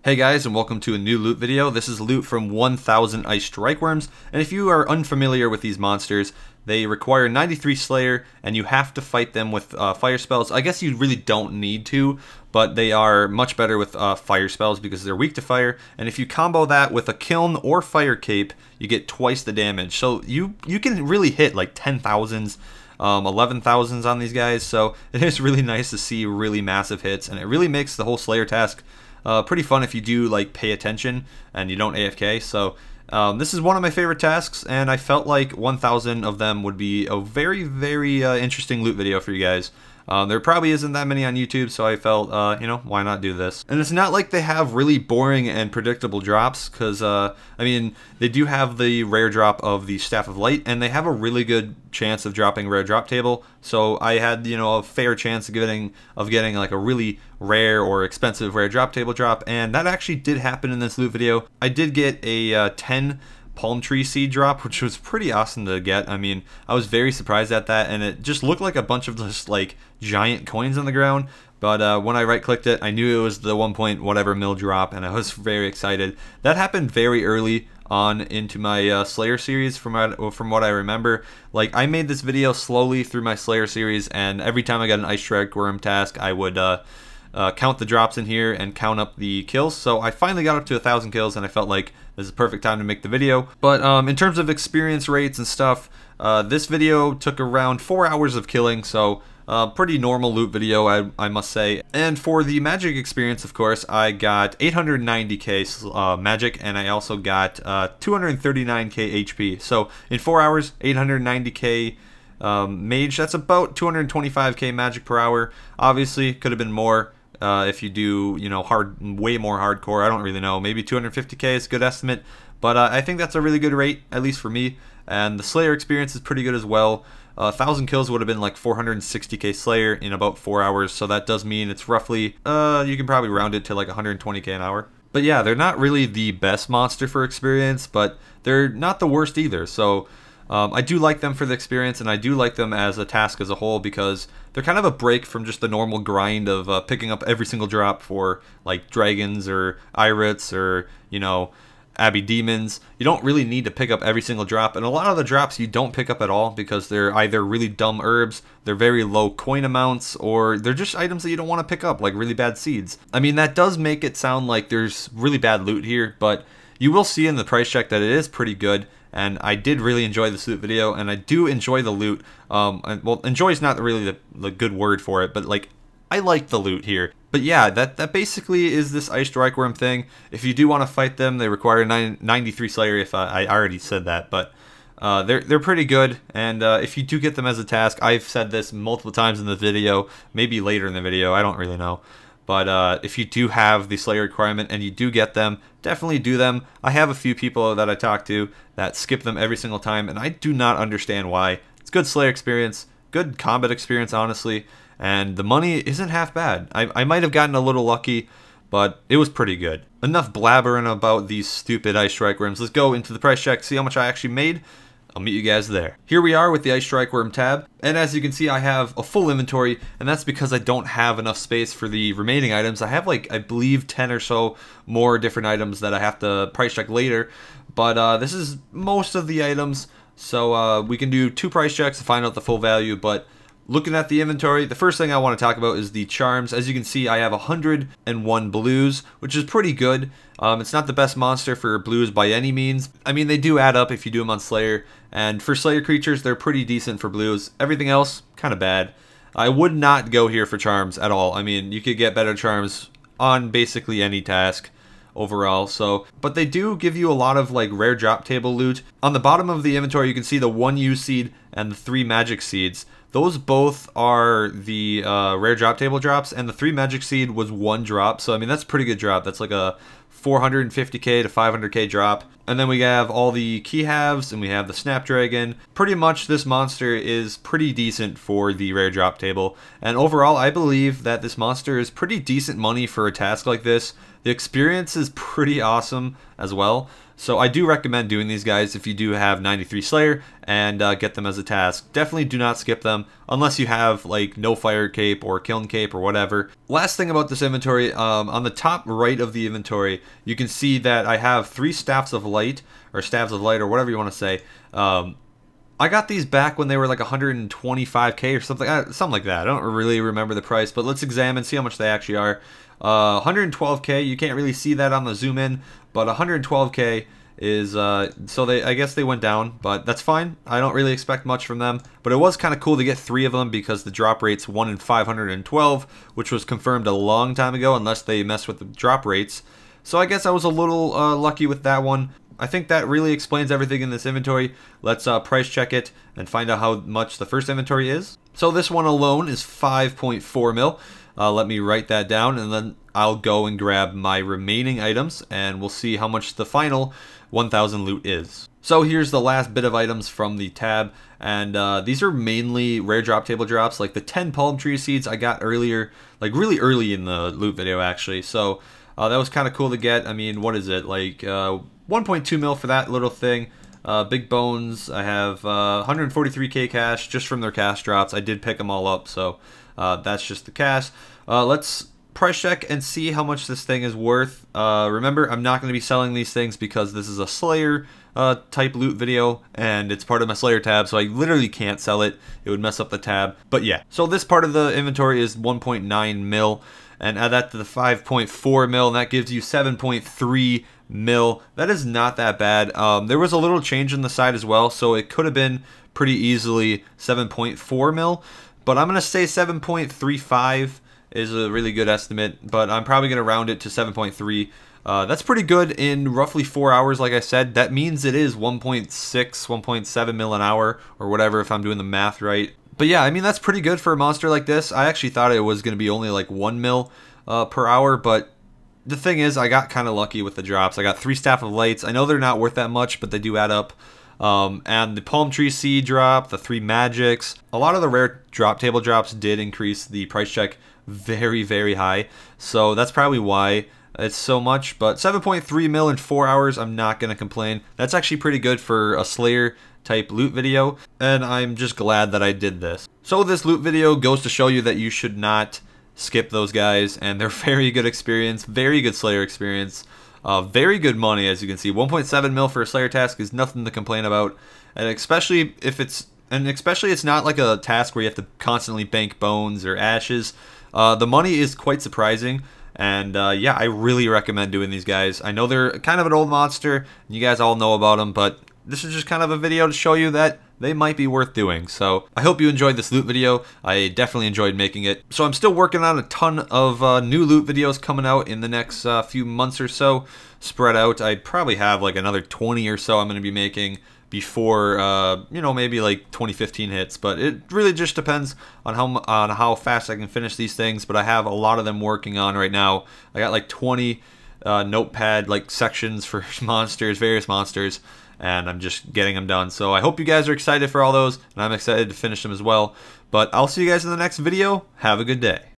Hey guys, and welcome to a new loot video. This is loot from 1000 Ice Strykeywyrms, and if you are unfamiliar with these monsters, they require 93 Slayer, and you have to fight them with fire spells. I guess you really don't need to, but they are much better with fire spells because they're weak to fire, and if you combo that with a Kiln or Fire Cape, you get twice the damage. So you can really hit like 10,000s. 11,000s on these guys, so it is really nice to see really massive hits, and it really makes the whole Slayer task pretty fun if you do like pay attention and you don't AFK. So this is one of my favorite tasks, and I felt like 1,000 of them would be a very interesting loot video for you guys. There probably isn't that many on YouTube, so I felt, you know, why not do this? And it's not like they have really boring and predictable drops, because, I mean, they do have the rare drop of the Staff of Light, and they have a really good chance of dropping rare drop table, so I had, you know, a fair chance of getting like a really rare or expensive rare drop table drop, and that actually did happen in this loot video. I did get a 10 palm tree seed drop, which was pretty awesome to get. I mean, I was very surprised at that, and it just looked like a bunch of just like giant coins on the ground. But when I right clicked it, I knew it was the 1 point whatever mil drop, and I was very excited. That happened very early on into my Slayer series from what I remember. Like, I made this video slowly through my Slayer series, and every time I got an Ice Strykeworm task, I would count the drops in here and count up the kills. So I finally got up to 1,000 kills, and I felt like this is the perfect time to make the video. But in terms of experience rates and stuff, this video took around 4 hours of killing, so pretty normal loot video, I must say. And for the magic experience, of course, I got 890k magic, and I also got 239k HP. So in 4 hours, 890k mage. That's about 225k magic per hour. Obviously, could have been more. If you do, you know, way more hardcore, I don't really know. Maybe 250k is a good estimate, but I think that's a really good rate, at least for me. And the Slayer experience is pretty good as well. 1,000 kills would have been like 460k Slayer in about 4 hours, so that does mean it's roughly, you can probably round it to like 120k an hour. But yeah, they're not really the best monster for experience, but they're not the worst either. So I do like them for the experience, and I do like them as a task as a whole, because they're kind of a break from just the normal grind of picking up every single drop for like dragons or irits or, you know, Abbey demons. You don't really need to pick up every single drop, and a lot of the drops you don't pick up at all because they're either really dumb herbs, they're very low coin amounts, or they're just items that you don't want to pick up, like really bad seeds. I mean, that does make it sound like there's really bad loot here, but you will see in the price check that it is pretty good. And I did really enjoy this loot video, and I do enjoy the loot. Well, enjoy is not really the good word for it, but like, I like the loot here. But yeah, that basically is this Ice Strykeworm thing. If you do want to fight them, they require 93 Slayer, if I already said that, but they're pretty good. And if you do get them as a task, I've said this multiple times in the video, maybe later in the video, I don't really know. But if you do have the Slayer requirement and you do get them, definitely do them. I have a few people that I talk to that skip them every single time, and I do not understand why. It's good Slayer experience, good combat experience, honestly, and the money isn't half bad. I might have gotten a little lucky, but it was pretty good. Enough blabbering about these stupid Ice Strykeworms. Let's go into the price check, see how much I actually made. I'll meet you guys there. Here we are with the Ice Strykeworm tab, and as you can see, I have a full inventory, and that's because I don't have enough space for the remaining items. I have like, I believe 10 or so more different items that I have to price check later, but this is most of the items, so we can do 2 price checks to find out the full value. But looking at the inventory, the first thing I want to talk about is the charms. As you can see, I have 101 blues, which is pretty good. It's not the best monster for blues by any means. I mean, they do add up if you do them on Slayer, and for Slayer creatures, they're pretty decent for blues. Everything else, kind of bad. I would not go here for charms at all. I mean, you could get better charms on basically any task overall, so, but they do give you a lot of like rare drop table loot. On the bottom of the inventory, you can see the 1 U seed and the 3 magic seeds. Those both are the rare drop table drops, and the 3 magic seed was 1 drop, so I mean, that's a pretty good drop. That's like a 450k to 500k drop. And then we have all the key halves, and we have the Snapdragon. Pretty much this monster is pretty decent for the rare drop table, and overall I believe that this monster is pretty decent money for a task like this. The experience is pretty awesome as well. So I do recommend doing these guys if you do have 93 Slayer and get them as a task. Definitely do not skip them unless you have like no Fire Cape or Kiln Cape or whatever. Last thing about this inventory, on the top right of the inventory, you can see that I have 3 Staffs of Light or whatever you want to say. I got these back when they were like 125k or something like that. I don't really remember the price, but let's examine, see how much they actually are. 112k, you can't really see that on the zoom in, but 112k is, so I guess they went down, but that's fine. I don't really expect much from them, but it was kind of cool to get 3 of them because the drop rate's 1 in 512, which was confirmed a long time ago unless they mess with the drop rates. So I guess I was a little lucky with that one. I think that really explains everything in this inventory. Let's price check it and find out how much the first inventory is. So this one alone is 5.4 mil. Let me write that down and then I'll go and grab my remaining items and we'll see how much the final 1000 loot is. So here's the last bit of items from the tab, and these are mainly rare drop table drops, like the 10 palm tree seeds I got earlier, like really early in the loot video actually. So that was kind of cool to get. I mean, what is it, like 1.2 mil for that little thing. Big bones, I have 143k cash just from their cash drops. I did pick them all up, so that's just the cash. Let's price check and see how much this thing is worth. Remember, I'm not going to be selling these things because this is a Slayer type loot video and it's part of my Slayer tab, so I literally can't sell it. It would mess up the tab. But yeah, so this part of the inventory is 1.9 mil, and add that to the 5.4 mil, and that gives you 7.3 mil. That is not that bad. There was a little change in the side as well, so it could have been pretty easily 7.4 mil, but I'm gonna say 7.35 is a really good estimate, but I'm probably gonna round it to 7.3. That's pretty good in roughly 4 hours. Like I said, that means it is 1.6 1.7 mil an hour or whatever if I'm doing the math right. But yeah, I mean, that's pretty good for a monster like this. I actually thought it was going to be only like 1 mil per hour, but the thing is, I got kind of lucky with the drops. I got 3 Staff of Lights. I know they're not worth that much, but they do add up. And the Palm Tree Seed drop, the 3 Magics. A lot of the rare drop table drops did increase the price check very, very high. So that's probably why it's so much. But 7.3 mil in 4 hours, I'm not going to complain. That's actually pretty good for a Slayer type loot video, and I'm just glad that I did this. So this loot video goes to show you that you should not skip those guys, and they're very good experience, very good Slayer experience, very good money. As you can see, 1.7 mil for a Slayer task is nothing to complain about, and especially it's not like a task where you have to constantly bank bones or ashes. The money is quite surprising, and yeah, I really recommend doing these guys. I know they're kind of an old monster, and you guys all know about them, but this is just kind of a video to show you that they might be worth doing. So I hope you enjoyed this loot video. I definitely enjoyed making it. So I'm still working on a ton of new loot videos coming out in the next few months or so, spread out. I probably have like another 20 or so I'm going to be making before, you know, maybe like 2015 hits. But it really just depends on how fast I can finish these things. But I have a lot of them working on right now. I got like 20 notepad like sections for monsters, various monsters, and I'm just getting them done. So I hope you guys are excited for all those, and I'm excited to finish them as well. But I'll see you guys in the next video. Have a good day.